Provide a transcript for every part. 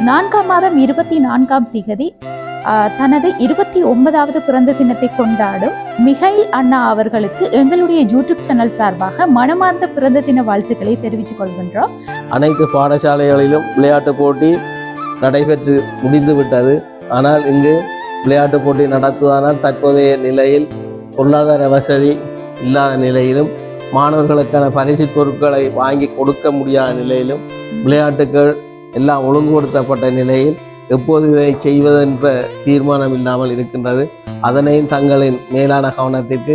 நான்காம் மாதம் 24ஆம் திகதி தனது 29வது பிறந்த தினத்தை கொண்டாடும் மிகைல் அண்ணா அவர்களுக்கு எங்களுடைய யூடியூப் சேனல் சார்பாக மனமார்ந்த பிறந்த தின வாழ்த்துக்களை தெரிவித்துக் கொள்கின்றோம். அனைத்து பாடசாலைகளிலும் விளையாட்டு போட்டி நடைபெற்று முடிந்து விட்டது. ஆனால் இங்கு விளையாட்டு போட்டி நடத்துவதானால் தற்போதைய நிலையில் பொருளாதார வசதி இல்லாத நிலையிலும் மாணவர்களுக்கான பரிசு பொருட்களை வாங்கி கொடுக்க முடியாத நிலையிலும் விளையாட்டுகள் எல்லாம் ஒழுங்குபடுத்தப்பட்ட நிலையில் எப்போது இதை செய்வதென்ற தீர்மானம் இல்லாமல் இருக்கின்றது. அதனையும் தங்களின் மேலான கவனத்திற்கு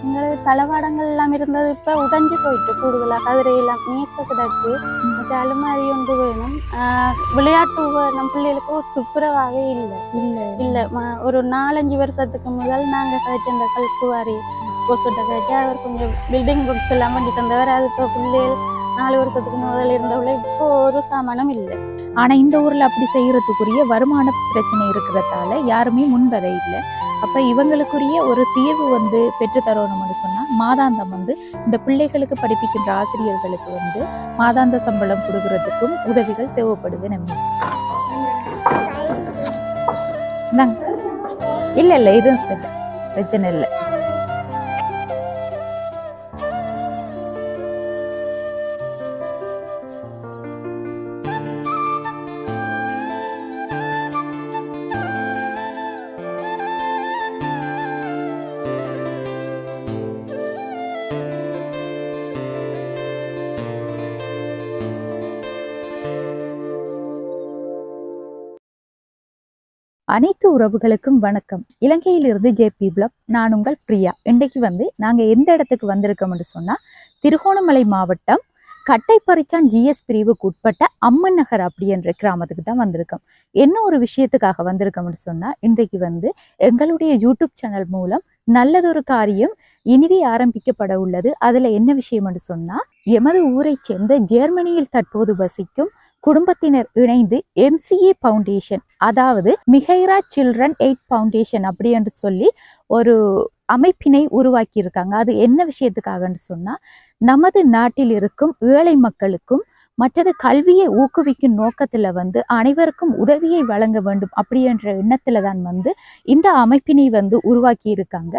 எங்களுக்கு தளவாடங்கள் எல்லாம் இருந்தது இப்ப உடைஞ்சு போயிட்டு கூடுதலாக கதிரையெல்லாம் மேச கிடக்கு அலுமாரி ஒன்று வேணும். விளையாட்டு நம் பிள்ளைகளுக்கு துப்புரவாகவே இல்லை ஒரு 4-5 வருஷத்துக்கு முதல் நாங்கள் கழிச்ச இந்த கல்குவாரி கொசுட்ட கழிச்சு அவர் கொஞ்சம் பில்டிங் புக்ஸ் எல்லாம் பண்ணி தந்தவர். அது இப்போ பிள்ளைகள் 4 வருஷத்துக்கு முதல் இருந்தவளை இப்போ ஒரு சாமானம் இல்லை. ஆனா இந்த ஊர்ல அப்படி செய்யறதுக்குரிய வருமான பிரச்சனை இருக்கிறதால யாருமே முன்வர இல்லை. அப்ப இவங்களுக்குரிய ஒரு தீர்வு பெற்று தரணும்னு சொன்னா மாதாந்தம் இந்த பிள்ளைகளுக்கு படிப்பிக்கின்ற ஆசிரியர்களுக்கு மாதாந்த சம்பளம் கொடுக்கறதுக்கும் உதவிகள் தேவைப்படுது. நம்ம இல்ல இது பிரச்சனை இல்லை. அனைத்து உறவுகளுக்கும் வணக்கம். இலங்கையிலிருந்து ஜேபி பிளாக். நான் உங்கள் பிரியா. இன்றைக்கு நாங்க எந்த இடத்துக்கு வந்திருக்கோம்னு சொன்னா திருகோணமலை மாவட்டம் கட்டைப்பறிச்சான் ஜிஎஸ் பிரிவுக்கு உட்பட்ட அம்மன் நகர் அப்படின்ற கிராமத்துக்கு தான் வந்திருக்கோம். என்ன ஒரு விஷயத்துக்காக வந்திருக்கோம்னு சொன்னா இன்றைக்கு எங்களுடைய யூடியூப் சேனல் மூலம் நல்லதொரு காரியம் இனிதே ஆரம்பிக்கப்பட உள்ளது. அதுல என்ன விஷயம்னு சொன்னா எமது ஊரை சேர்ந்த ஜெர்மனியில் தற்போது வசிக்கும் குடும்பத்தினர் இணைந்து MCA ஃபவுண்டேஷன், அதாவது மிகைரா சில்ட்ரன் எய்ட் ஃபவுண்டேஷன் அப்படி என்று சொல்லி ஒரு அமைப்பினை உருவாக்கி இருக்காங்க. அது என்ன விஷயத்துக்காகன்னு சொன்னா நமது நாட்டில் இருக்கும் ஏழை மக்களுக்கும் மற்றது கல்வியை ஊக்குவிக்கும் நோக்கத்துல அனைவருக்கும் உதவியை வழங்க வேண்டும் அப்படி என்ற எண்ணத்துல தான் இந்த அமைப்பினை உருவாக்கி இருக்காங்க.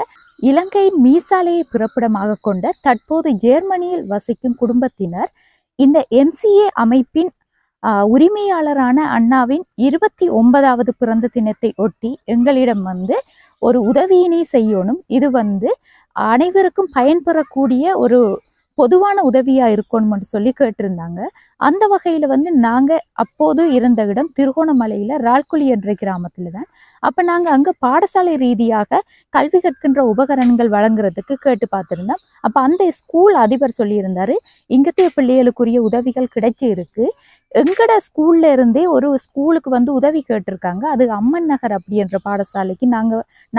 இலங்கையின் மீசாலையை பிறப்பிடமாக கொண்ட தற்போது ஜெர்மனியில் வசிக்கும் குடும்பத்தினர் இந்த MCA அமைப்பின் உரிமையாளரான அண்ணாவின் 29வது பிறந்த தினத்தை ஒட்டி எங்களிடம் ஒரு உதவியினை செய்யணும். இது அனைவருக்கும் பயன்பெறக்கூடிய ஒரு பொதுவான உதவியா இருக்கணும்னு சொல்லி கேட்டிருந்தாங்க. அந்த வகையில நாங்க அப்போது இருந்த இடம் திருகோணமலையில ரால்குழி என்ற கிராமத்துல தான். அப்ப நாங்க அங்க பாடசாலை ரீதியாக கல்வி கற்கின்ற உபகரணங்கள் வழங்குறதுக்கு கேட்டு பார்த்திருந்தோம். அப்ப அந்த ஸ்கூல் அதிபர் சொல்லியிருந்தாரு, இங்கத்தைய பிள்ளைகளுக்குரிய உதவிகள் கிடைச்சி இருக்கு. எங்கட ஸ்கூல்ல இருந்தே ஒரு ஸ்கூலுக்கு உதவி கேட்டிருக்காங்க. அது அம்மன் நகர் அப்படின்ற பாடசாலைக்கு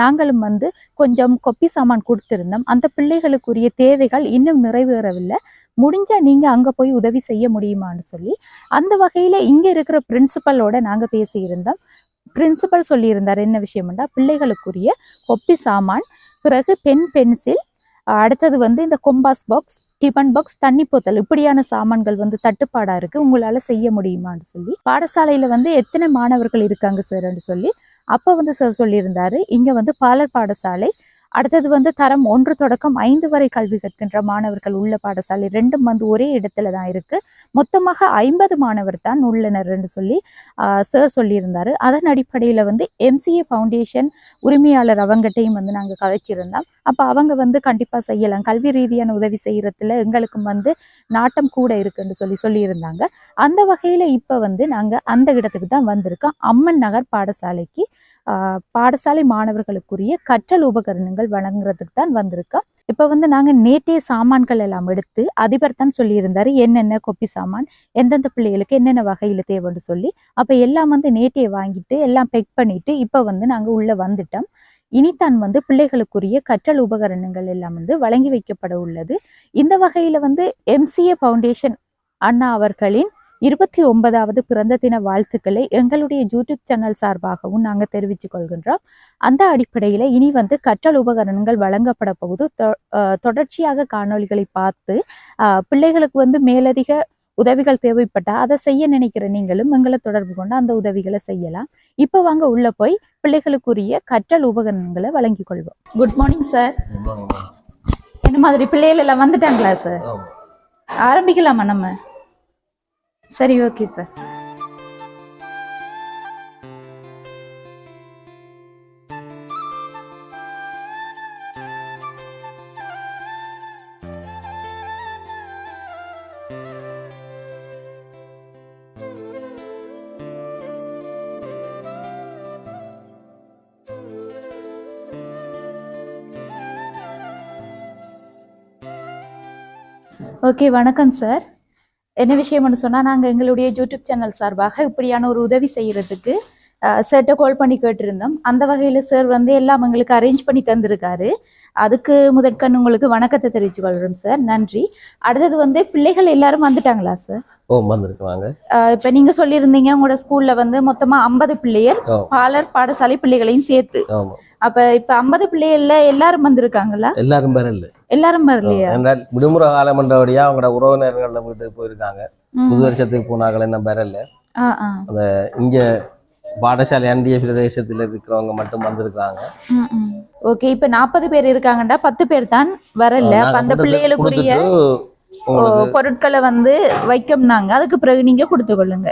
நாங்களும் கொஞ்சம் கொப்பி சாமான் கொடுத்திருந்தோம். அந்த பிள்ளைகளுக்குரிய தேவைகள் இன்னும் நிறைவேறவில்லை. முடிஞ்சா நீங்க அங்க போய் உதவி செய்ய முடியுமான்னு சொல்லி அந்த வகையில இங்க இருக்கிற பிரின்சிபலோட நாங்க பேசியிருந்தோம். பிரின்சிபல் சொல்லியிருந்தார் என்ன விஷயம்னா பிள்ளைகளுக்குரிய கொப்பி சாமான், பிறகு பென்சில், அடுத்தது இந்த கொம்பாஸ் பாக்ஸ், டிபன் பாக்ஸ், தண்ணி போத்தல் இப்படியான சாமான்கள் தட்டுப்பாடா இருக்கு, உங்களால செய்ய முடியுமான்னு சொல்லி பாடசாலையில எத்தனை மாணவர்கள் இருக்காங்க சார்ன்னு சொல்லி அப்ப சார் சொல்லியிருந்தாரு. இங்க பாலர் பாடசாலை, அடுத்தது தரம் 1 தொடக்கம் 5 வரை கல்வி கற்கின்ற மாணவர்கள் உள்ள பாடசாலை ரெண்டும் ஒரே இடத்துல தான் இருக்கு. மொத்தமாக 50 மாணவர் தான் உள்ளனர்ன்னு சொல்லி சார் சொல்லியிருந்தாரு. அதன் அடிப்படையில MCA ஃபவுண்டேஷன் உரிமையாளர் அவங்ககிட்டையும் நாங்க கதைச்சிருந்தோம். அப்ப அவங்க கண்டிப்பா செய்யலாம், கல்வி ரீதியான உதவி செய்யறதுல எங்களுக்கும் நாட்டம் கூட இருக்குன்னு சொல்லியிருந்தாங்க. அந்த வகையில இப்ப நாங்க அந்த இடத்துக்கு தான் வந்திருக்கோம். அம்மன் நகர் பாடசாலைக்கு பாடசாலை மாணவர்களுக்குரிய கற்றல் உபகரணங்கள் வழங்குறதுக்கு தான் வந்திருக்கோம். இப்போ வந்து நாங்கள் நேற்றைய சாமான்கள் எல்லாம் எடுத்து அதிபர் தான் சொல்லியிருந்தாரு என்னென்ன கொப்பி சாமான் எந்தெந்த பிள்ளைகளுக்கு என்னென்ன வகையில் தேவைன்னு சொல்லி. அப்போ எல்லாம் வந்து நேற்றைய வாங்கிட்டு எல்லாம் பெக் பண்ணிட்டு இப்போ வந்து நாங்கள் உள்ளே வந்துட்டோம். இனித்தான் வந்து பிள்ளைகளுக்குரிய கற்றல் உபகரணங்கள் எல்லாம் வந்து வழங்கி வைக்கப்பட உள்ளது. இந்த வகையில் வந்து MCA ஃபவுண்டேஷன் அண்ணா அவர்களின் 29வது பிறந்த தின வாழ்த்துக்களை எங்களுடைய யூடியூப் சேனல் சார்பாகவும் நாங்கள் தெரிவித்துக் கொள்கின்றோம். அந்த அடிப்படையில் இனி வந்து கற்றல் உபகரணங்கள் வழங்கப்பட போகுது. தொடர்ச்சியாக காணொளிகளை பார்த்து பிள்ளைகளுக்கு வந்து மேலதிக உதவிகள் தேவைப்பட்டா அதை செய்ய நினைக்கிற நீங்களும் எங்களை தொடர்பு கொண்டு அந்த உதவிகளை செய்யலாம். இப்போ வாங்க உள்ள போய் பிள்ளைகளுக்குரிய கற்றல் உபகரணங்களை வழங்கிக் கொள்வோம். Good morning sir. என்ன மாதிரி பிள்ளைகள் எல்லாம் வந்துட்டாங்களா சார்? ஆரம்பிக்கலாமா நம்ம? சரி, ஓகே சார். ஓகே, வணக்கம் சார். என்ன விஷயம்னு சொன்னால், நாங்கள் எங்களுடைய யூடியூப் சேனல் சார்பாக இப்படியான ஒரு உதவி செய்கிறதுக்கு சார்கிட்ட கால் பண்ணி கேட்டிருந்தோம். அந்த வகையில் சார் வந்து எல்லாம் எங்களுக்கு அரேஞ்ச் பண்ணி தந்திருக்காரு. அதுக்கு முதற்கண் உங்களுக்கு வணக்கத்தை தெரிவித்து கொள்கிறோம் சார். நன்றி. அடுத்தது வந்து பிள்ளைகள் எல்லாரும் வந்துட்டாங்களா சார்? வந்துருக்காங்க. இப்போ நீங்கள் சொல்லியிருந்தீங்க உங்களோட ஸ்கூலில் வந்து மொத்தமாக 50 பிள்ளைகள் பாலர் பாடசாலை பிள்ளைகளையும் சேர்த்து. அப்ப இப்ப 50 பிள்ளைகள்ல எல்லாரும் வந்திருக்காங்களா? எல்லாரும் வரல. எல்லாரும் வரலையா? விடுமுறை காலம் என்றபடியா அவங்களோட உறவினர்கள் வீட்டுக்கு போயிருக்காங்க. புது வருஷத்துக்கு போனாங்களே என்ன வரல. அந்த இங்க பாடசாலை அண்டிய பிரதேசத்துல இருக்கிறவங்க மட்டும் வந்திருக்காங்க. ஓகே, இப்ப 40 பேர் இருக்காங்கடா, 10 பேர் தான் வரல. அந்த பிள்ளைகளுக்குரிய பொருட்களை வந்து வைக்கம்னாங்க. அதுக்கு பிறகு நீங்க கொடுத்து கொள்ளுங்க.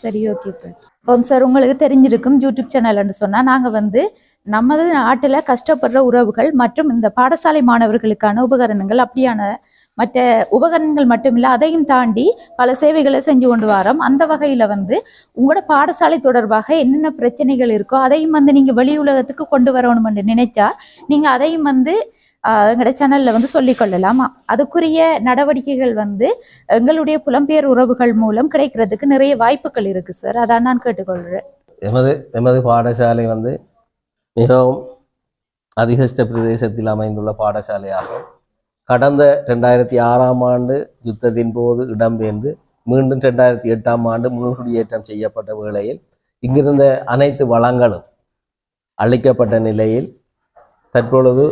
சரி, ஓகே சார். ஓம் சார், உங்களுக்கு தெரிஞ்சிருக்கும் யூடியூப் சேனல்னு சொன்னா நாங்க வந்து நமது நாட்டுல கஷ்டப்படுற உறவுகள் மற்றும் இந்த பாடசாலை மாணவர்களுக்கான உபகரணங்கள் அப்படியான மற்ற உபகரணங்கள் மட்டுமில்லை, அதையும் தாண்டி பல சேவைகளை செஞ்சு கொண்டு வரோம். அந்த வகையில வந்து உங்களோட பாடசாலை தொடர்பாக என்னென்ன பிரச்சனைகள் இருக்கோ அதையும் வந்து நீங்க வெளி உலகத்துக்கு கொண்டு வரணும்னு நினைச்சா நீங்க அதையும் வந்து எங்களோட சேனல்ல வந்து சொல்லிக்கொள்ளலாம். அதுக்குரிய நடவடிக்கைகள் வந்து எங்களுடைய புலம்பெயர் உறவுகள் மூலம் கிடைக்கிறதுக்கு நிறைய வாய்ப்புகள் இருக்கு சார். அதான் நான் கேட்டுக்கொள்றேன். எமது பாடசாலை வந்து மிகவும் அதிகஷ்ட பிரதேசத்தில் அமைந்துள்ள பாடசாலையாகும். கடந்த 2006ஆம் ஆண்டு யுத்தத்தின் போது இடம்பெயர்ந்து மீண்டும் 2008ஆம் ஆண்டு முன்குடியேற்றம் செய்யப்பட்ட வேளையில் இங்கிருந்த அனைத்து வளங்களும் அளிக்கப்பட்ட நிலையில் தற்பொழுது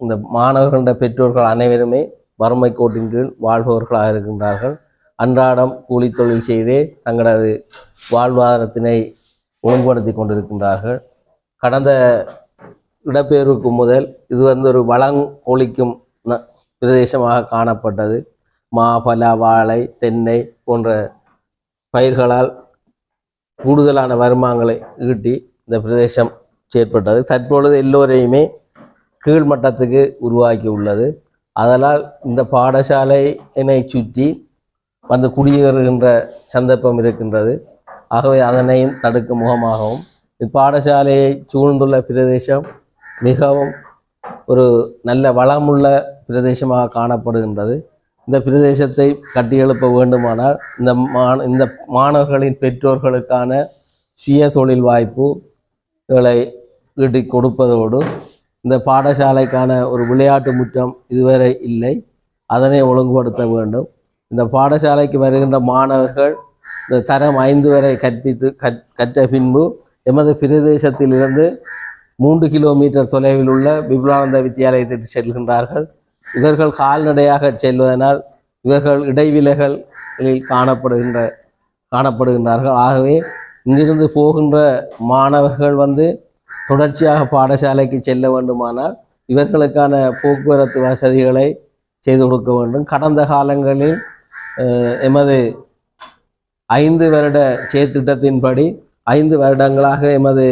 இந்த மாணவர்களுடைய பெற்றோர்கள் அனைவருமே வறுமை கோட்டின் கீழ் வாழ்பவர்களாக இருக்கின்றார்கள். அன்றாடம் கூலி தொழில் செய்தே தங்களது வாழ்வாதாரத்தினை ஒழுங்குபடுத்தி கொண்டிருக்கின்றார்கள். கடந்த இடப்பெயர்வுக்கு முதல் இது வந்து ஒரு வளங்கொழிக்கும் பிரதேசமாக காணப்பட்டது. மா, பல, வாழை, தென்னை போன்ற பயிர்களால் கூடுதலான வருமானங்களை ஈட்டி இந்த பிரதேசம் செயற்பட்டது. தற்பொழுது எல்லோரையுமே கீழ்மட்டத்துக்கு உருவாக்கி உள்ளது. அதனால் இந்த பாடசாலையினை சுற்றி வந்து குடியேறுகின்ற சந்தர்ப்பம் இருக்கின்றது. ஆகவே அதனையும் தடுக்கும் முகமாகவும் இப்பாடசாலையை சூழ்ந்துள்ள பிரதேசம் மிகவும் ஒரு நல்ல வளமுள்ள பிரதேசமாக காணப்படுகின்றது. இந்த பிரதேசத்தை கட்டியெழுப்ப வேண்டுமானால் இந்த மாணவர்களின் பெற்றோர்களுக்கான சுய தொழில் வாய்ப்புகளை ஈட்டி கொடுப்பதோடு இந்த பாடசாலைக்கான ஒரு விளையாட்டு முற்றம் இதுவரை இல்லை, அதனை ஒழுங்குபடுத்த வேண்டும். இந்த பாடசாலைக்கு வருகின்ற மாணவர்கள் இந்த தரம் 5 வரை கற்ற பின்பு எமது பிரதேசத்திலிருந்து 3 கிலோமீட்டர் தொலைவில் உள்ள விபுலானந்த வித்தியாலயத்திற்கு செல்கின்றார்கள். இவர்கள் கால்நடையாக செல்வதனால் இவர்கள் இடைவிலைகளில் காணப்படுகின்றார்கள். ஆகவே இங்கிருந்து போகின்ற மாணவர்கள் வந்து தொடர்ச்சியாக பாடசாலைக்கு செல்ல வேண்டுமானால் இவர்களுக்கான போக்குவரத்து வசதிகளை செய்து கொடுக்க வேண்டும். கடந்த காலங்களில் எமது 5 வருட செயற்திட்டத்தின்படி 5 வருடங்களாக எமது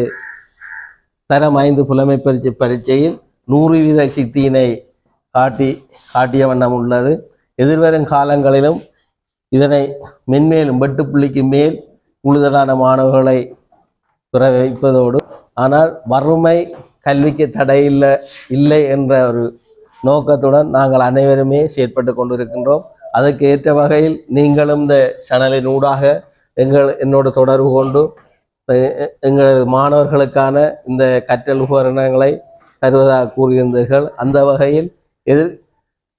தரம் 5 புலமை பரீட்சையில் 100% சித்தியினை காட்டிய வண்ணம் உள்ளது. எதிர்வரும் காலங்களிலும் இதனை மென்மேலும் 8 புள்ளிக்கு மேல் கூடுதலான மாணவர்களை பெற வைப்பதோடு, ஆனால் வறுமை கல்விக்கு தடையில்லை என்ற ஒரு நோக்கத்துடன் நாங்கள் அனைவருமே செயற்பட்டு கொண்டிருக்கின்றோம். அதற்கு ஏற்ற வகையில் நீங்களும் இந்த சேனலின் ஊடாக என்னோட தொடர்பு கொண்டு எங்களது மாணவர்களுக்கான இந்த கற்றல் உபகரணங்களை தருவதாக கூறியிருந்தீர்கள். அந்த வகையில்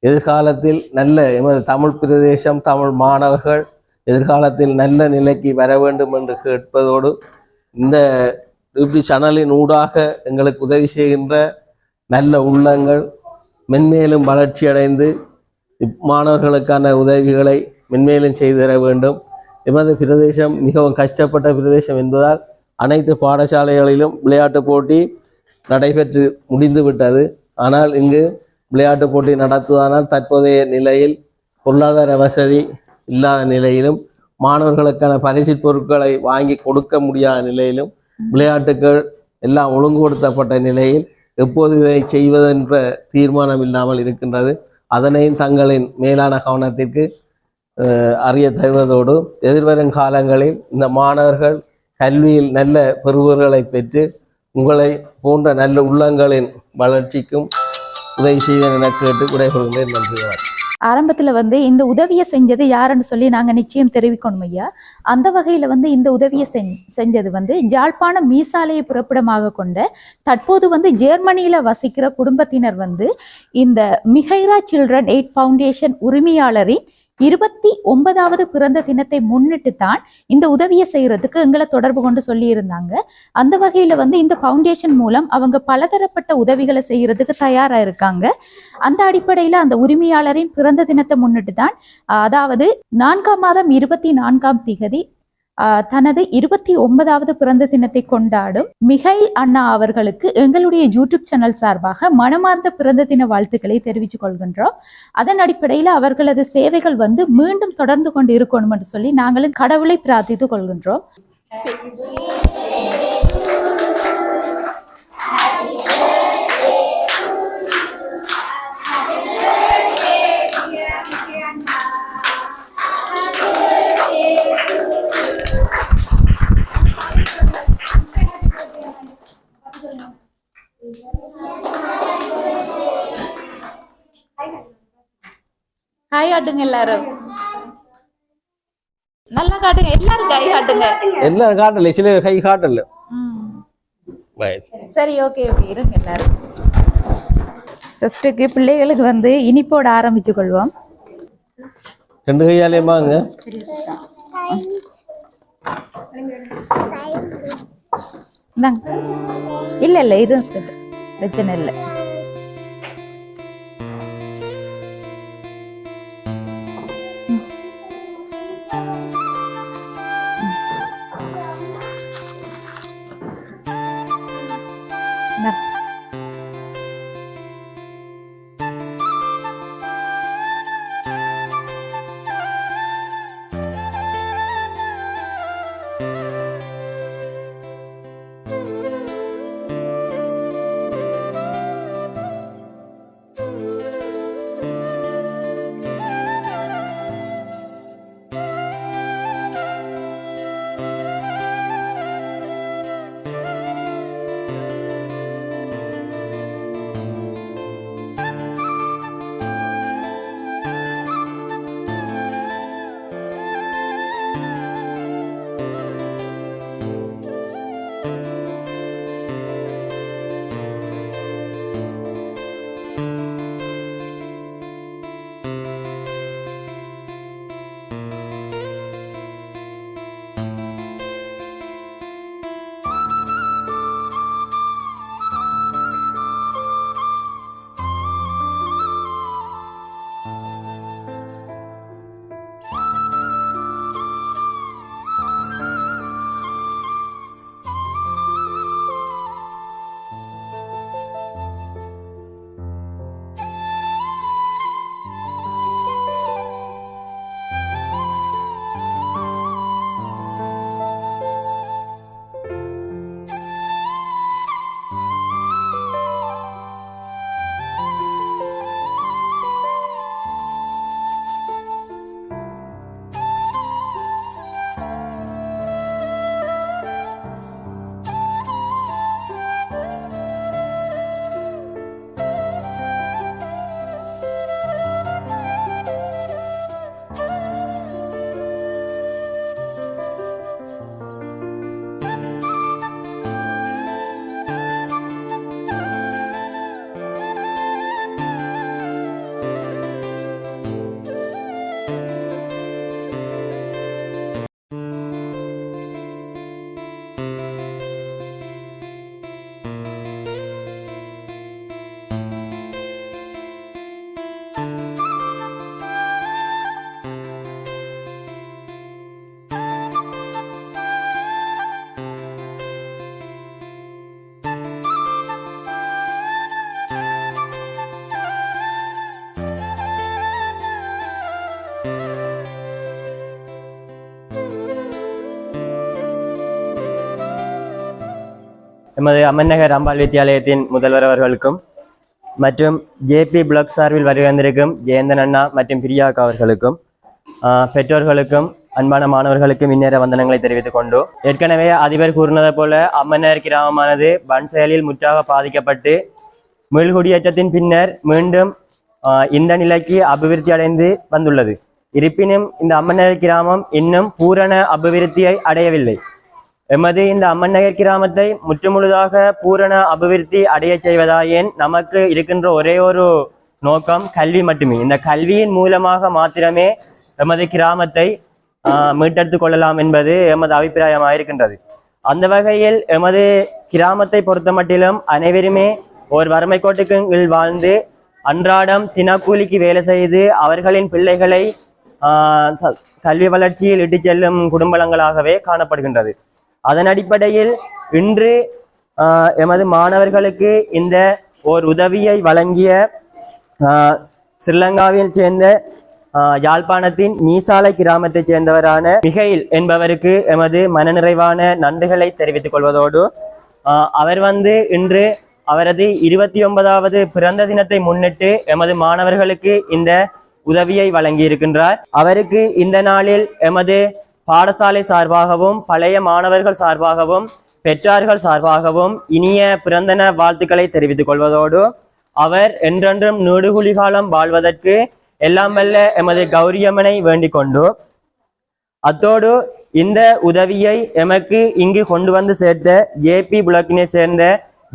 எதிர்காலத்தில் நல்ல எமது தமிழ் பிரதேசம் தமிழ் மாணவர்கள் எதிர்காலத்தில் நல்ல நிலைக்கு வர வேண்டும் என்று கேட்பதோடு இந்த யூடியூப் சேனலின் ஊடாக எங்களுக்கு உதவி செய்கின்ற நல்ல உள்ளங்கள் மென்மேலும் வளர்ச்சி அடைந்து மாணவர்களுக்கான உதவிகளை மென்மேலும் செய்து தர வேண்டும். எமது பிரதேசம் மிகவும் கஷ்டப்பட்ட பிரதேசம் என்பதால் அனைத்து பாடசாலைகளிலும் விளையாட்டு போட்டி நடைபெற்று முடிந்து விட்டது. ஆனால் இங்கு விளையாட்டு போட்டி நடத்துவதனால் தற்போதைய நிலையில் பொருளாதார வசதி இல்லாத நிலையிலும் மாணவர்களுக்கான பரிசு பொருட்களை வாங்கி கொடுக்க முடியாத நிலையிலும் விளையாட்டுகள் எல்லாம் ஒழுங்குபடுத்தப்பட்ட நிலையில் எப்போது இதை செய்வதென்ற தீர்மானம் இல்லாமல் இருக்கின்றது. அதனையும் தங்களின் மேலான கவனத்திற்கு அறிய தருவதோடு எதிர்வரும் காலங்களில் இந்த மாணவர்கள் கல்வியில் நல்ல பெறுவர்களை பெற்று உங்களை போன்ற நல்ல உள்ளங்களின் வளர்ச்சிக்கும் உதவி செய்வேன் என கேட்டு விடைபெறுகின்றேன். நன்றி. ஆரம்பத்துல இந்த உதவியை செஞ்சது யாருன்னு சொல்லி நாங்க நிச்சயம் தெரிவிக்கணும் ஐயா. அந்த வகையில இந்த உதவியை செஞ்சது ஜாழ்ப்பாணம் மீசாலையை புறப்படமாக கொண்ட தற்போது ஜெர்மனியில வசிக்கிற குடும்பத்தினர் இந்த மிகைரா சில்ட்ரன் எய்ட் ஃபவுண்டேஷன் உரிமையாளரின் 29வது பிறந்த தினத்தை முன்னிட்டு தான் இந்த உதவியை செய்யறதுக்கு எங்களை தொடர்பு கொண்டு சொல்லி இருந்தாங்க. அந்த வகையில இந்த ஃபவுண்டேஷன் மூலம் அவங்க பலதரப்பட்ட உதவிகளை செய்யறதுக்கு தயாரா இருக்காங்க. அந்த அடிப்படையில அந்த உரிமையாளரின் பிறந்த தினத்தை முன்னிட்டு தான், அதாவது 4ஆம் மாதம் 24ஆம் திகதி தனது 29வது பிறந்த தினத்தை கொண்டாடும் மிகைல் அண்ணா அவர்களுக்கு எங்களுடைய யூடியூப் சேனல் சார்பாக மனமார்ந்த பிறந்த தின வாழ்த்துக்களை தெரிவித்துக் கொள்கின்றோம். அதன் அடிப்படையில் அவர்களது சேவைகள் மீண்டும் தொடர்ந்து கொண்டு இருக்கணும் என்று சொல்லி நாங்களும் கடவுளை பிரார்த்தித்துக் கொள்கின்றோம். ஹாய் காட்டுங்க, எல்லாரும் நல்லா காட்டுங்க, எல்லாரும் கை காட்டுங்க. எல்லாரும் காட்டல, சில கை காட்டல. சரி, ஓகே ஓகே, இருங்க எல்லாரும். ஃபர்ஸ்ட்டுக்கு பிள்ளைகளுக்கு இனிப்போட ஆரம்பிச்சு கொள்வோம். 2 கையாலேயுமாங்க. இல்ல இல்ல, இருக்கு, பிரச்சனை இல்லை. எமது அம்மன்நகர் அம்பாள் வித்தியாலயத்தின் முதல்வர் அவர்களுக்கும் மற்றும் ஜேபி பிளாக் சார்பில் வருகின்றிருக்கும் ஜெயந்தன் அண்ணா மற்றும் பிரியாக்கா அவர்களுக்கும் பெற்றோர்களுக்கும் அன்பான மாணவர்களுக்கும் இந்நேர வந்தனங்களை தெரிவித்துக் கொண்டு, ஏற்கனவே அதிபர் கூறினது போல அம்மன்நகர் கிராமமானது வன் செயலில் முற்றாக பாதிக்கப்பட்டு மீள்குடியேற்றத்தின் பின்னர் மீண்டும் இந்த நிலைக்கு அபிவிருத்தி அடைந்து வந்துள்ளது. இருப்பினும் இந்த அம்மன்நகர் கிராமம் இன்னும் பூரண அபிவிருத்தியை அடையவில்லை. எமது இந்த அம்மன்நகர் கிராமத்தை முற்றுமுழுதாக பூரண அபிவிருத்தி அடைய செய்வதாயின் நமக்கு இருக்கின்ற ஒரே ஒரு நோக்கம் கல்வி மட்டுமே. இந்த கல்வியின் மூலமாக மாத்திரமே எமது கிராமத்தை மீட்டெடுத்துக் கொள்ளலாம் என்பது எமது அபிப்பிராயமாக இருக்கின்றது. அந்த வகையில் எமது கிராமத்தை பொறுத்த மட்டிலும் அனைவருமே ஒரு வறுமை கோட்டுக்கு கீழ் வாழ்ந்து அன்றாடம் தினக்கூலிக்கு வேலை செய்து அவர்களின் பிள்ளைகளை கல்வி வளர்ச்சியில் இட்டு செல்லும் குடும்பங்களாகவே காணப்படுகின்றது. அதன் அடிப்படையில் இன்று எமது மாணவர்களுக்கு இந்த ஓர் உதவியை வழங்கிய ஸ்ரீலங்காவில் சேர்ந்த யாழ்ப்பாணத்தின் மீசாலை கிராமத்தைச் சேர்ந்தவரான மிகைல் என்பவருக்கு எமது மனநிறைவான நன்றிகளை தெரிவித்துக் கொள்வதோடு, அவர் இன்று அவரது 29வது பிறந்த தினத்தை முன்னிட்டு எமது மாணவர்களுக்கு இந்த உதவியை வழங்கி இருக்கின்றார். அவருக்கு இந்த நாளில் எமது பாடசாலை சார்பாகவும் பழைய மாணவர்கள் சார்பாகவும் பெற்றார்கள் சார்பாகவும் இனிய பிறந்தன வாழ்த்துக்களை தெரிவித்துக் கொள்வதோடு, அவர் என்றென்றும் நீடுகுழி காலம் வாழ்வதற்கு எல்லாம் வல்ல எமது கௌரியம்மனை வேண்டிக் கொண்டு, அத்தோடு இந்த உதவியை எமக்கு இங்கு கொண்டு வந்து சேர்த்த ஜேபி புலக்கினை சேர்ந்த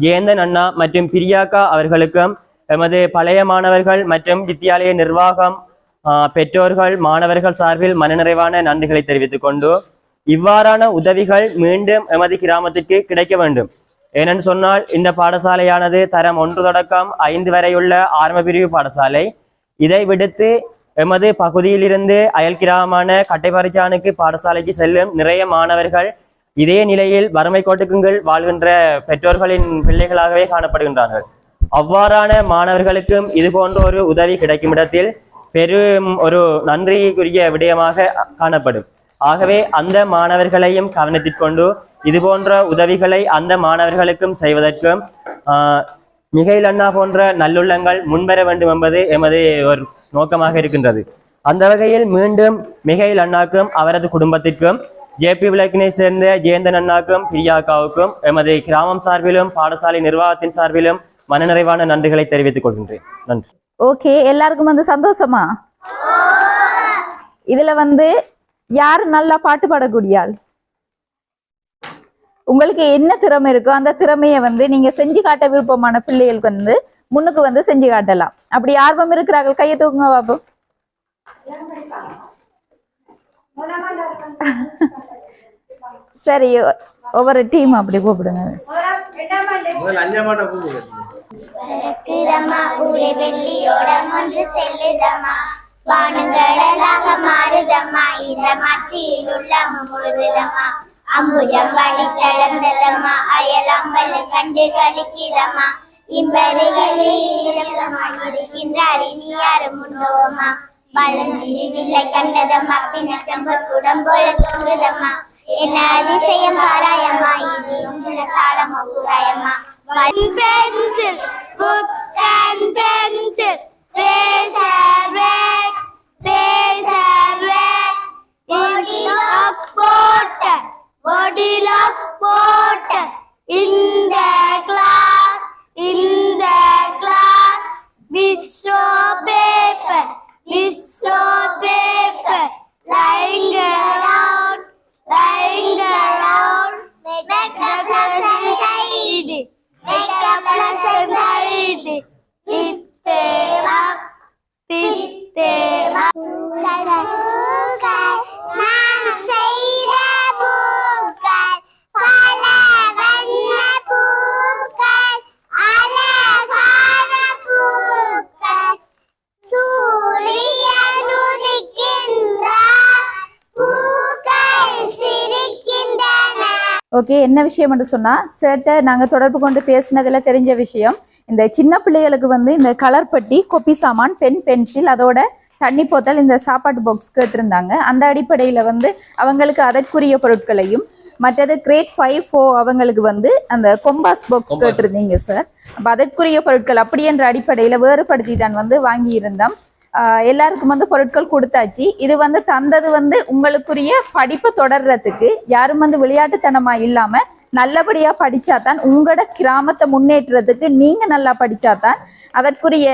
ஜெயந்தன் அண்ணா மற்றும் பிரியாக்கா அவர்களுக்கும் எமது பழைய மாணவர்கள் மற்றும் வித்தியாலய நிர்வாகம், பெற்றோர்கள், மாணவர்கள் சார்பில் மனநிறைவான நன்றிகளை தெரிவித்துக் கொண்டு, இவ்வாறான உதவிகள் மீண்டும் எமது கிராமத்திற்கு கிடைக்க வேண்டும். ஏனென்று சொன்னால் இந்த பாடசாலையானது தரம் 1 தொடக்கம் 5 வரையுள்ள ஆரம்ப பிரிவு பாடசாலை. இதை விடுத்து எமது பகுதியிலிருந்து அயல் கிராமமான கட்டைப்பரிச்சானுக்கு பாடசாலைக்கு செல்லும் நிறைய மாணவர்கள் இதே நிலையில் வறுமை கோட்டுக்குங்கள் வாழ்கின்ற பெற்றோர்களின் பிள்ளைகளாகவே காணப்படுகின்றார்கள். அவ்வாறான மாணவர்களுக்கும் இது போன்ற ஒரு உதவி கிடைக்கும் இடத்தில் பெரும் ஒரு நன்றிக்குரிய விடயமாக காணப்படும். ஆகவே அந்த மாணவர்களையும் கவனத்திற்கொண்டு இது போன்ற உதவிகளை அந்த மாணவர்களுக்கும் செய்வதற்கும் மிகைல் அண்ணா போன்ற நல்லுள்ளங்கள் முன்வர வேண்டும் என்பது எமது ஒரு நோக்கமாக இருக்கின்றது. அந்த வகையில் மீண்டும் மிகைல் அண்ணாக்கும் அவரது குடும்பத்திற்கும் ஜேபி விளக்கினை சேர்ந்த ஜெயந்தன் அண்ணாக்கும் பிரியாக்காவுக்கும் எமது கிராமம் சார்பிலும் பாடசாலை நிர்வாகத்தின் சார்பிலும் மனநிறைவான நன்றிகளை தெரிவித்துக் கொள்கின்றேன். நன்றி. ஓகே, எல்லாருக்கும் சந்தோஷமா? இதுல யாரு நல்லா பாட்டு பாடக்கூடியாள்? உங்களுக்கு என்ன திறமை இருக்கோ அந்த திறமைய நீங்க செஞ்சு காட்ட விருப்பமான பிள்ளைகளுக்கு முன்னுக்கு செஞ்சு காட்டலாம். அப்படி ஆர்வம் இருக்கிறார்கள் கையை தூக்குங்க பாபு. சரி, ஒவ்வொரு டீம் அப்படி கூப்பிடுங்க. வானங்கடலாக மாறுதம்மா இந்த மச்சியில் உள்ளாம முழுகுதம்மா அம்புஜம் வழி தளர்ந்ததம்மா அயலம்பல் கண்டு கழிக்குதம்மா இம்பருகின்றார் இனி யாரும் உண்டோமா பழந்திருவில்லை கண்டதம்மா பின்னச்சம்பர் குடம் போல தோன்றுதம்மா என்ன அதிசயம் பாராயம்மா இது உங்கள சாலமோ கூறாயம்மா pencil book and pencil bottle of water in the glass Missio paper lying around make a pleasant ride pick them up நான் செய்த பூக்கள் பல வண்ண பூக்கள் அழகான பூக்கள் சூரியன் உதிக்கின்றார் பூக்கள் சிரிக்கின்றன. ஓகே, என்ன விஷயம் என்று சொன்னா சேர்ட்ட நாங்க தொடர்பு கொண்டு பேசினதுல தெரிஞ்ச விஷயம், இந்த சின்ன பிள்ளைகளுக்கு இந்த கலர் பட்டி, கொப்பி சாமான், பென், பென்சில், அதோட தண்ணி போத்தல், இந்த சாப்பாட்டு பாக்ஸ் கேட்டிருந்தாங்க. அந்த அடிப்படையில அவங்களுக்கு அதற்குரிய பொருட்களையும் மற்றது கிரேட் 5-4 அவங்களுக்கு வந்து அந்த கொம்பாஸ் பாக்ஸ் கேட்டிருந்தீங்க சார். அப்ப அதற்குரிய பொருட்கள் அப்படி என்ற அடிப்படையில வேறுபடுத்திட்டான் வந்து வாங்கி இருந்தோம். எல்லாருக்கும் வந்து பொருட்கள் கொடுத்தாச்சு. இது வந்து தந்தது வந்து உங்களுக்குரிய படிப்பு தொடர்றதுக்கு, யாரும் வந்து விளையாட்டுத்தனமா இல்லாம நல்லபடியா படிச்சாதான் உங்களோட கிராமத்தை முன்னேற்றத்துக்கு, நீங்க நல்லா படிச்சாதான் அதற்குரிய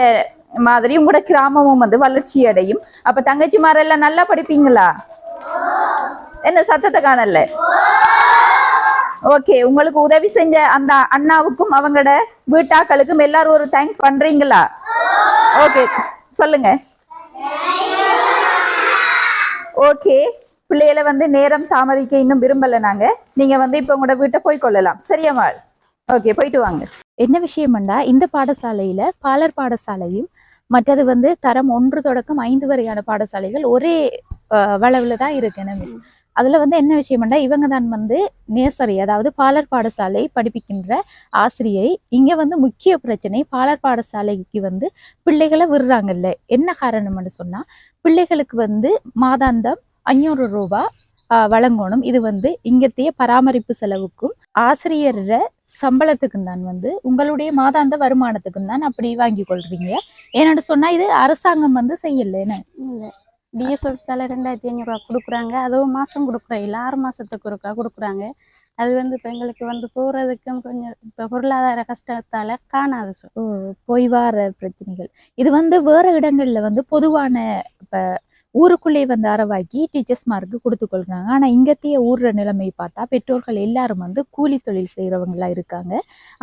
மாதிரி உங்களோட கிராமமும் வந்து வளர்ச்சி அடையும். அப்ப தங்கச்சிமாரெல்லாம் நல்லா படிப்பீங்களா? என்ன சத்தத்தை காணல? ஓகே, உங்களுக்கு உதவி செஞ்ச அந்த அண்ணாவுக்கும் அவங்களோட வீட்டாக்களுக்கும் எல்லாரும் ஒரு தேங்க் பண்றீங்களா? ஓகே சொல்லுங்க. ஓகே, பிள்ளைகளை வந்து நேரம் தாமதிக்க இன்னும் விரும்பல நாங்க. நீங்க வந்து இப்ப உங்களோட வீட்டை போய் கொள்ளலாம். சரியாமா? ஓகே, போயிட்டு வாங்க. என்ன விஷயம்டா, இந்த பாடசாலையில பாலர் பாடசாலையும் மற்றது வந்து தரம் 1 தொடக்கம் 5 வரையான பாடசாலைகள் ஒரே வளவுல தான் இருக்கு. என்ன அதுல வந்து என்ன விஷயம்டா, இவங்க தான் வந்து நேசரி, அதாவது பாலர் பாடசாலை படிப்பிக்கின்ற ஆசிரியை. இங்க வந்து முக்கிய பிரச்சனை, பாலர் பாடசாலைக்கு வந்து பிள்ளைகளை விடுறாங்கல்ல. என்ன காரணம்னு சொன்னா, பிள்ளைகளுக்கு வந்து மாதாந்தம் 500 ரூபாய் வழங்கணும். இது வந்து இங்கத்தைய பராமரிப்பு செலவுக்கும் ஆசிரியர் சம்பளத்துக்கும் தான், வந்து உங்களுடைய மாதாந்த வருமானத்துக்கும் தான் அப்படி வாங்கி கொள்றீங்க. ஏன்னு சொன்னா இது அரசாங்கம் வந்து செய்யல. என்ன டிஎஸ் ஆஃபீஸால 2500 ரூபா கொடுக்குறாங்க. அதுவும் மாசம் கொடுக்குறேன் இல்லை, 6 மாசத்துக்கு ஒருக்கா கொடுக்குறாங்க. அது வந்து இப்போ எங்களுக்கு வந்து போறதுக்கும் கொஞ்சம் இப்போ பொருளாதார கஷ்டத்தால காணாது சார். போய் வார பிரச்சனைகள். இது வந்து வேற இடங்கள்ல வந்து பொதுவான இப்ப ஊருக்குள்ளே வந்து அறவாக்கி டீச்சர்ஸ்மாருக்கு கொடுத்து கொள்றாங்க. ஆனா இங்கத்தைய ஊர்ற நிலைமை பார்த்தா பெற்றோர்கள் எல்லாரும் வந்து கூலி தொழில் செய்யறவங்களா இருக்காங்க.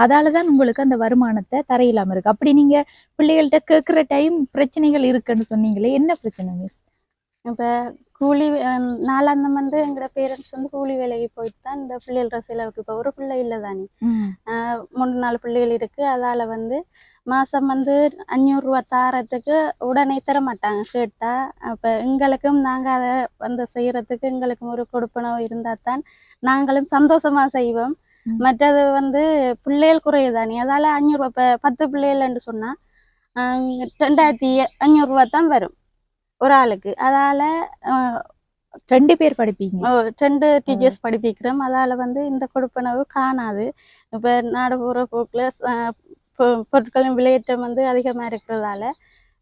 அதாலதான் உங்களுக்கு அந்த வருமானத்தை தரையில்லாம இருக்கு. அப்படி நீங்க பிள்ளைகள்கிட்ட கேட்கிற டைம் பிரச்சனைகள் இருக்குன்னு சொன்னீங்களே, என்ன பிரச்சனை மிஸ்? இப்போ கூலி நாளாந்தம் வந்து எங்களோட பேரண்ட்ஸ் வந்து கூலி வேலைக்கு போயிட்டு தான் இந்த பிள்ளைகள செலவுக்கு. இப்போ ஒரு பிள்ளை இல்லை தானே, 3-4 பிள்ளைகள் இருக்கு. அதால வந்து மாசம் வந்து 500 ரூபா தாரத்துக்கு உடனே தர மாட்டாங்க கேட்டா. அப்ப எங்களுக்கும் நாங்க அதை வந்து செய்யறதுக்கு எங்களுக்கும் ஒரு கொடுப்பனவு இருந்தா தான் நாங்களும் சந்தோஷமா செய்வோம். மற்றது வந்து பிள்ளைகள் குறையுதானே, அதால 500 ரூபா. இப்ப 10 பிள்ளைகள்னு சொன்னா 2500 ரூபா தான் வரும் ஒரு ஆளுக்கு. அதால 2 பேர் படிப்பீங்க? 2 டீச்சர்ஸ் படிப்பிக்கிறோம். அதால வந்து இந்த கொடுப்பனவு காணாது. இப்ப நாடு போற போக்குல பொருட்களின் விலையேற்றம் வந்து அதிகமா இருக்கிறதால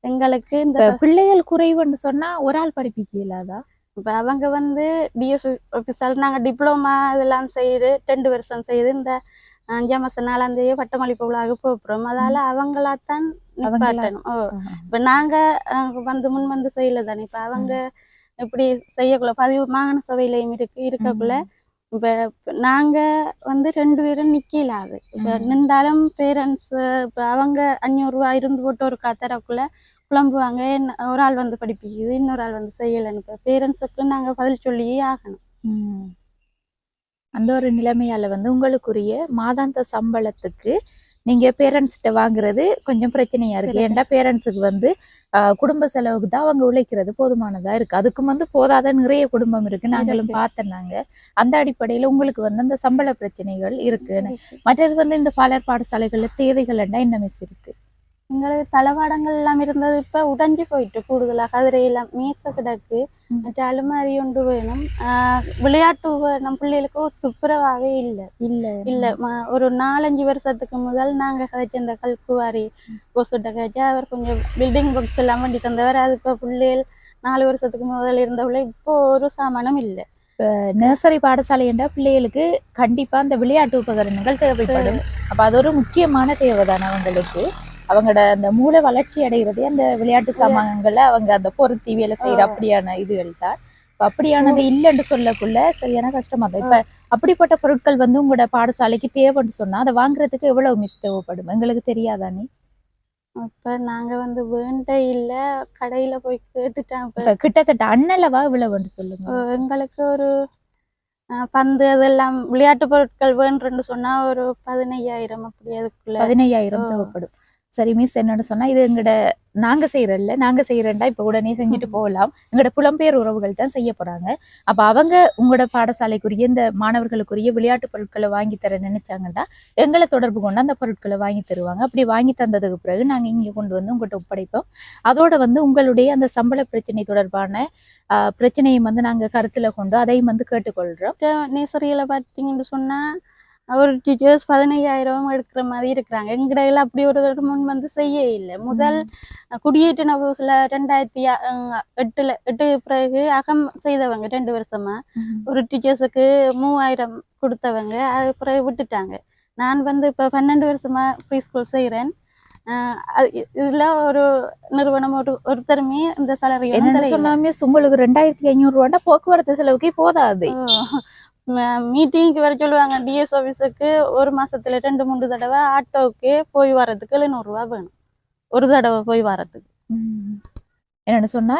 எங்களுக்கு இந்த பிள்ளைகள் குறைவுன்னு சொன்னா ஒரு ஆள் படிப்பிக்கலாதா? இப்ப அவங்க வந்து டிஎஸ் ஆஃபீஸால் நாங்க டிப்ளமா இதெல்லாம் செய்து 2 வருஷம் செய்து இந்த 5ஆம் மாசம் 4ஆம் தேதி பட்டமளிப்பு விழாவுக்கு போகிறோம். அதால அவங்களாத்தான் நிப்பாட்டணும். இப்ப நாங்க வந்து முன் வந்து செய்யல தானே. இப்ப அவங்க இப்படி செய்யக்குள்ள பதிவு மாகாண சபையிலையும் இருக்கக்குள்ள இப்ப நாங்க வந்து 2 பேரும் நிக்கலாது. இப்ப நின்றாலும் பேரண்ட்ஸ் இப்ப அவங்க 500 ரூபாய் இருந்து போட்டு ஒரு காத்தரக்குள்ள புலம்புவாங்க, ஒரு ஆள் வந்து படிப்பிக்குது, இன்னொரு ஆள் வந்து செய்யலைன்னு. இப்ப பேரண்ட்ஸுக்கு நாங்க பதில் சொல்லியே ஆகணும். அந்த ஒரு நிலைமையால வந்து உங்களுக்குரிய மாதாந்த சம்பளத்துக்கு நீங்க பேரண்ட்ஸ்கிட்ட வாங்குறது கொஞ்சம் பிரச்சனையா இருக்கு. ஏன்டா பேரண்ட்ஸுக்கு வந்து குடும்ப செலவுக்கு தான் அவங்க உழைக்கிறது போதுமானதா இருக்கு. அதுக்கும் வந்து போதாத நிறைய குடும்பம் இருக்கு, நாங்களும் பார்த்தனாங்க. அந்த அடிப்படையில உங்களுக்கு வந்து அந்த சம்பள பிரச்சனைகள் இருக்கு. மற்றது வந்து இந்த பாலர் பாடசாலைகள்ல தேவைகள் என்ன மிஸ் இருக்கு? எங்களுக்கு தளவாடங்கள் எல்லாம் இருந்தது இப்ப உடைஞ்சு போயிட்டு, கூடுதலா கதிரையெல்லாம் மீச கிடக்கு. மற்ற அலுமாரி ஒன்று வேணும். விளையாட்டு நம்ம பிள்ளைகளுக்கு துப்புரவாகவே இல்லை. ஒரு 4-5 வருஷத்துக்கு முதல் நாங்க கதைச்ச இந்த கல்குவாரி போஸ்ட்ட கழிச்சா அவர் கொஞ்சம் பில்டிங் பாக்ஸ் எல்லாம் வண்டி தந்தவர். அது இப்ப பிள்ளைகள் 4 வருஷத்துக்கு முதல் இருந்தவளை இப்போ ஒரு சாமானம் இல்லை. நர்சரி பாடசாலை என்ற பிள்ளைகளுக்கு கண்டிப்பா அந்த விளையாட்டு உபகரணங்கள் தேவைப்படும். அப்ப அது ஒரு முக்கியமான தேவைதானே அவங்களுக்கு. அவங்களோட அந்த மூளை வளர்ச்சி அடைகிறதே அந்த விளையாட்டு சாமான்களை அவங்க அந்த பொருத்தி வேலை செய்யற அப்படியான இதுகள் தான். அப்படியானது இல்லைன்னு சொல்லக்குள்ள சரியான கஷ்டமா தான். இப்ப அப்படிப்பட்ட பொருட்கள் வந்து உங்களோட பாடசாலைக்கு தேவைன்னு சொன்னா அதை வாங்குறதுக்கு எவ்வளவு மிஸ் தேவைப்படும் எங்களுக்கு தெரியாதானே? அப்ப நாங்க வந்து வேண்ட இல்ல, கடையில போய் கேட்டுட்டேன். கிட்டத்தட்ட அண்ணளவா இவ்வளவுன்னு சொல்லுங்க. எங்களுக்கு ஒரு பந்து அதெல்லாம் விளையாட்டு பொருட்கள் வேண்டுன்னு சொன்னா ஒரு 15,000 அப்படி. அதுக்குள்ள 15,000 தேவைப்படும். சரி மிஸ், என்னன்னு சொன்னா இது எங்கட நாங்க செய்யறேன்டா இப்ப உடனே செஞ்சுட்டு போகலாம். எங்கட புலம்பெயர் உறவுகள் தான் செய்ய போறாங்க. அப்ப அவங்க உங்களோட பாடசாலைக்குரிய இந்த மாணவர்களுக்குரிய விளையாட்டு பொருட்களை வாங்கி தர நினைச்சாங்கன்னா எங்களை தொடர்பு கொண்டு அந்த பொருட்களை வாங்கி தருவாங்க. அப்படி வாங்கி தந்ததுக்கு பிறகு நாங்க இங்க கொண்டு வந்து உங்கள்கிட்ட ஒப்படைப்போம். அதோட உங்களுடைய அந்த சம்பள பிரச்சனை தொடர்பான பிரச்சனையை நாங்க கருத்துல கொண்டு அதையும் கேட்டுக்கொள்றோம். நேசரியில பாத்தீங்கன்னு சொன்னா ஒரு டீச்சர்ஸ் 15,000 எடுக்கிற மாதிரி இருக்கிறாங்க. எங்கடையில அப்படி ஒரு முன் செய்ய இல்லை. முதல் குடியேற்றின புதுசுல 2008 பிறகு அகம் செய்தவங்க 2 வருஷமா ஒரு டீச்சர்ஸுக்கு 3,000 கொடுத்தவங்க. அது பிறகு விட்டுட்டாங்க. நான் இப்ப 12 வருஷமா ப்ரீ ஸ்கூல் செய்யறேன். இதுல ஒரு நிறுவனம் ஒருத்தருமே இந்த சேலரி சொன்னாமே உங்களுக்கு 2,500 ரூபாண்டா போக்குவரத்து செலவுக்கே போதாது. மீட்டிங்க்கு வர சொல்லுவாங்க. டிஎஸ் ஆபீஸுக்கு ஒரு மாசத்துல 2-3 தடவை ஆட்டோவுக்கு போய் வர்றதுக்கு 700 ரூபா வேணும் ஒரு தடவை போய் வர்றதுக்கு. என்னென்னு சொன்னா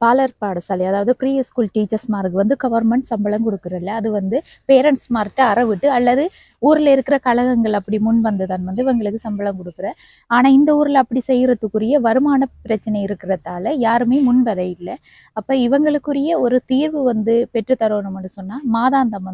பாலர் பாடசாலை, அதாவது ப்ரீ ஸ்கூல் டீச்சர்ஸ்மாருக்கு கவர்மெண்ட் சம்பளம் கொடுக்குறல, அது பேரண்ட்ஸ்மார்கிட்ட அறவிட்டு அல்லது ஊர்ல இருக்கிற கழகங்கள் அப்படி முன் வந்து தான் இவங்களுக்கு சம்பளம் கொடுக்குற. ஆனா இந்த ஊர்ல அப்படி செய்யறதுக்குரிய வருமான பிரச்சனை இருக்கிறதால யாருமே முன் வர இல்லை. அப்ப இவங்களுக்குரிய ஒரு தீர்வு பெற்று தரணும்னு சொன்னா மாதாந்தம்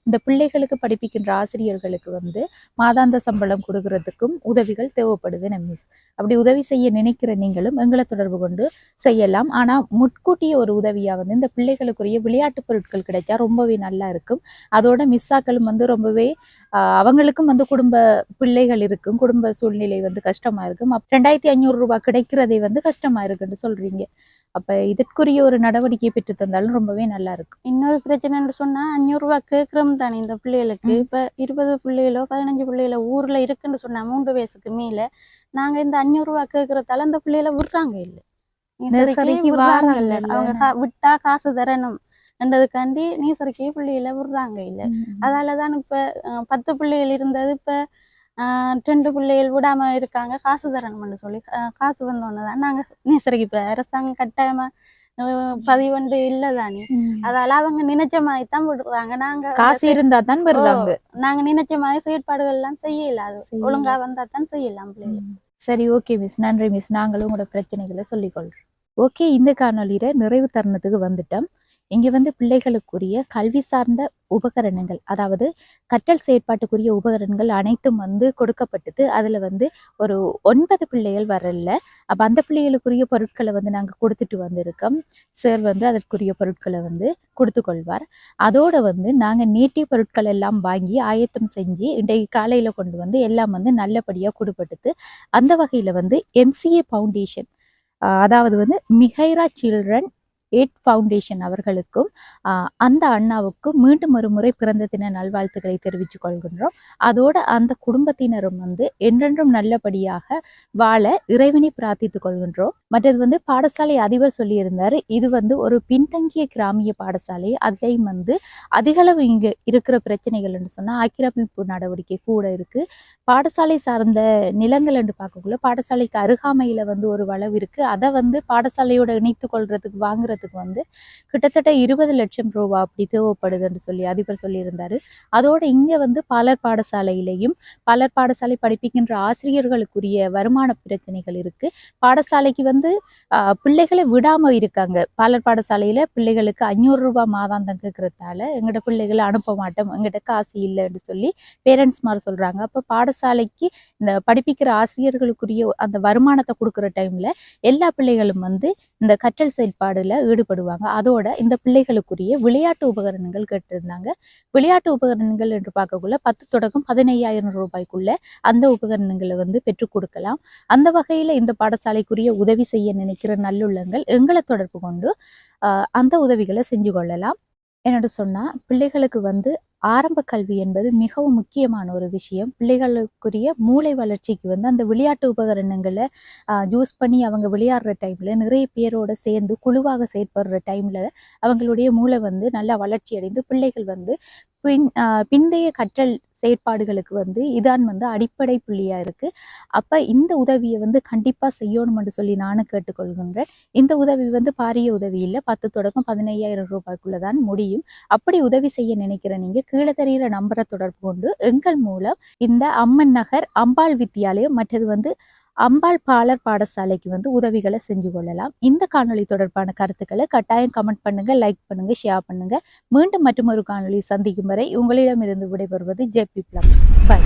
இந்த பிள்ளைகளுக்கு படிப்பிக்கின்ற ஆசிரியர்களுக்கு மாதாந்த சம்பளம் கொடுக்கறதுக்கும் உதவிகள் தேவைப்படுது. மிஸ், அப்படி உதவி செய்ய நினைக்கிற நீங்களும் எங்களை தொடர்பு கொண்டு செய்யலாம். ஆனா முட்கூட்டிய ஒரு உதவியா இந்த பிள்ளைகளுக்குரிய விளையாட்டு பொருட்கள் கிடைச்சா ரொம்பவே நல்லா இருக்கும். அதோட மிஸ்ஸாக்களும் ரொம்பவே அவங்களுக்கும் குடும்ப பிள்ளைகள் இருக்கும், குடும்ப சூழ்நிலை கஷ்டமா இருக்கும். 2,500 ரூபாய் கிடைக்கிறதே கஷ்டமா இருக்குன்னு சொல்றீங்க. அப்ப இதற்குரிய ஒரு நடவடிக்கை பெற்று தந்தாலும் ரொம்பவே நல்லா இருக்கும். இன்னொரு பிரச்சனைன்னு சொன்னா 500 ரூபாய் கேட்கிறோம் தானே இந்த பிள்ளைகளுக்கு. இப்ப 20 பிள்ளைகளோ 15 பிள்ளைகளோ ஊர்ல இருக்குன்னு சொன்னா 3 வயசுக்கு மேல நாங்க இந்த 500 ரூபாய் கேட்கறதால அந்த பிள்ளைகளை விடுறாங்க இல்லை. அவங்க விட்டா காசு தரணும் என்றதுக்காண்டி நீசரிக்கை பிள்ளைகளை விடுறாங்க இல்லை. அதாலதான் இப்ப 10 பிள்ளைகள் இருந்தது இப்ப 2 பிள்ளைகள் விடாம இருக்காங்க. காசு தரணும்னு சொல்லி காசு வந்தோன்னதான் நாங்க நீசரிக்கை இப்ப அரசாங்கம் கட்டாயமா பதிவண்டு இல்லதானே, அதால அவங்க நினைச்ச மாதிரி தான் விடுறாங்க. நாங்க காசு இருந்தா தான் விடுறாங்க. நாங்க நினைச்ச மாதிரி செயற்பாடுகள் எல்லாம் செய்யல. அது ஒழுங்கா வந்தா தான் செய்யலாம் பிள்ளைகள். சரி, ஓகே மிஸ், நன்றி மிஸ். நாங்களும் உங்களோட பிரச்சனைகளை சொல்லிக்கொள்றோம். ஓகே, இந்த காணொலியில நிறைவு தருணத்துக்கு வந்துட்டோம். இங்க பிள்ளைகளுக்குரிய கல்வி சார்ந்த உபகரணங்கள், அதாவது கற்றல் செயற்பாட்டுக்குரிய உபகரணங்கள் அனைத்தும் கொடுக்கப்பட்டது. அதுல ஒரு 9 பிள்ளைகள் வரல. அப்ப அந்த பிள்ளைகளுக்குரிய பொருட்களை நாங்க கொடுத்துட்டு வந்திருக்கோம். சார் அதற்குரிய பொருட்களை கொடுத்து கொள்வார். அதோட நாங்க நேட்டிய பொருட்கள் எல்லாம் வாங்கி ஆயத்தம் செஞ்சு இன்றைக்கு காலையில கொண்டு எல்லாம் நல்லபடியா கொடுப்பட்டது. அந்த வகையில MCA ஃபவுண்டேஷன், அதாவது மிகைரா சில்ட்ரன் எய்ட் ஃபவுண்டேஷன் அவர்களுக்கும் அந்த அண்ணாவுக்கும் மீண்டும் ஒரு முறை பிறந்த தின நல்வாழ்த்துக்களை தெரிவித்துக் கொள்கின்றோம். அதோட அந்த குடும்பத்தினரும் என்றென்றும் நல்லபடியாக வாழ இறைவனை பிரார்த்தித்துக் கொள்கின்றோம். மற்றது பாடசாலை அதிபர் சொல்லியிருந்தாரு, இது ஒரு பின்தங்கிய கிராமிய பாடசாலை. அதையும் அதிகளவு இங்க இருக்கிற பிரச்சனைகள் என்று சொன்னா ஆக்கிரமிப்பு நடவடிக்கை கூட இருக்கு. பாடசாலை சார்ந்த நிலங்கள் என்று பார்க்கக்குள்ள பாடசாலைக்கு அருகாமையில ஒரு வளவு இருக்கு. அதை பாடசாலையோட இணைத்து கொள்றதுக்கு வாங்குறதுக்கு கிட்டத்தட்ட 20 லட்சம் ரூபாய் அப்படி தேவைப்படுது என்று சொல்லி அதிபர் சொல்லியிருந்தாரு. அதோட இங்க பலர் பாடசாலையிலையும் பலர் பாடசாலை படிப்பிக்கின்ற ஆசிரியர்களுக்குரிய வருமான பிரச்சனைகள் இருக்கு. பாடசாலைக்கு பிள்ளைகளை விடாம இருக்காங்க. பலர் பாடசாலையில பிள்ளைகளுக்கு 500 ரூபாய் மாதாந்தம் கேட்கறதால எங்கட பிள்ளைகளை அனுப்ப மாட்டோம், எங்கிட்ட காசு இல்லைன்னு சொல்லி பேரண்ட்ஸ்மார் சொல்றாங்க. அப்ப பாடசாலைக்கு இந்த படிப்பிக்கிற ஆசிரியர்களுக்குரிய அந்த வருமானத்தை கொடுக்குற டைம்ல எல்லா பிள்ளைகளும் இந்த கற்றல் செயல்பாடுல ஈடுபடுவாங்க. அதோட இந்த பிள்ளைகளுக்குரிய விளையாட்டு உபகரணங்கள் கேட்டிருந்தாங்க. விளையாட்டு உபகரணங்கள் என்று பார்க்கக்குள்ள 10 தொடக்கம் 15,000 ரூபாய்க்குள்ள அந்த உபகரணங்களை பெற்றுக் கொடுக்கலாம். அந்த வகையில இந்த பாடசாலைக்குரிய உதவி செய்ய நினைக்கிற நல்லுள்ளங்கள் எங்களை தொடர்பு கொண்டு அந்த உதவிகளை செஞ்சு கொள்ளலாம். என்னோட சொன்னா பிள்ளைகளுக்கு ஆரம்ப கல்வி என்பது மிகவும் முக்கியமான ஒரு விஷயம். பிள்ளைகளுக்குரிய மூளை வளர்ச்சிக்கு அந்த விளையாட்டு உபகரணங்களை யூஸ் பண்ணி அவங்க விளையாடுற டைம்ல நிறைய பேரோட சேர்ந்து குழுவாக செயற்படுற டைம்ல அவங்களுடைய மூளை நல்லா வளர்ச்சி அடைந்து பிள்ளைகள் பிந்தைய கற்றல் செயற்பாடுகளுக்கு இதான் அடிப்படை புள்ளியா இருக்கு. அப்ப இந்த உதவியை கண்டிப்பா செய்யணும்னு சொல்லி நானும் கேட்டுக்கொள்கின்றேன். இந்த உதவி பாரிய உதவி இல்லை, 10 தொடக்கம் 15,000 ரூபாய்க்குள்ளதான் முடியும். அப்படி உதவி செய்ய நினைக்கிற நீங்க கீழே தெரிகிற நம்பரை தொடர்பு கொண்டு எங்கள் மூலம் இந்த அம்மன் நகர் அம்பாள் வித்தியாலயம் மற்றது அம்பாள் பாலர் பாடசாலைக்கு வந்து உதவிகளை செஞ்சு கொள்ளலாம். இந்த காணொளி தொடர்பான கருத்துக்களை கட்டாயம் கமெண்ட் பண்ணுங்க, லைக் பண்ணுங்க, ஷேர் பண்ணுங்க. மீண்டும் மற்றும் ஒரு காணொளி சந்திக்கும் வரை உங்களிடமிருந்து விடைபெறுவது JP Plug. பை.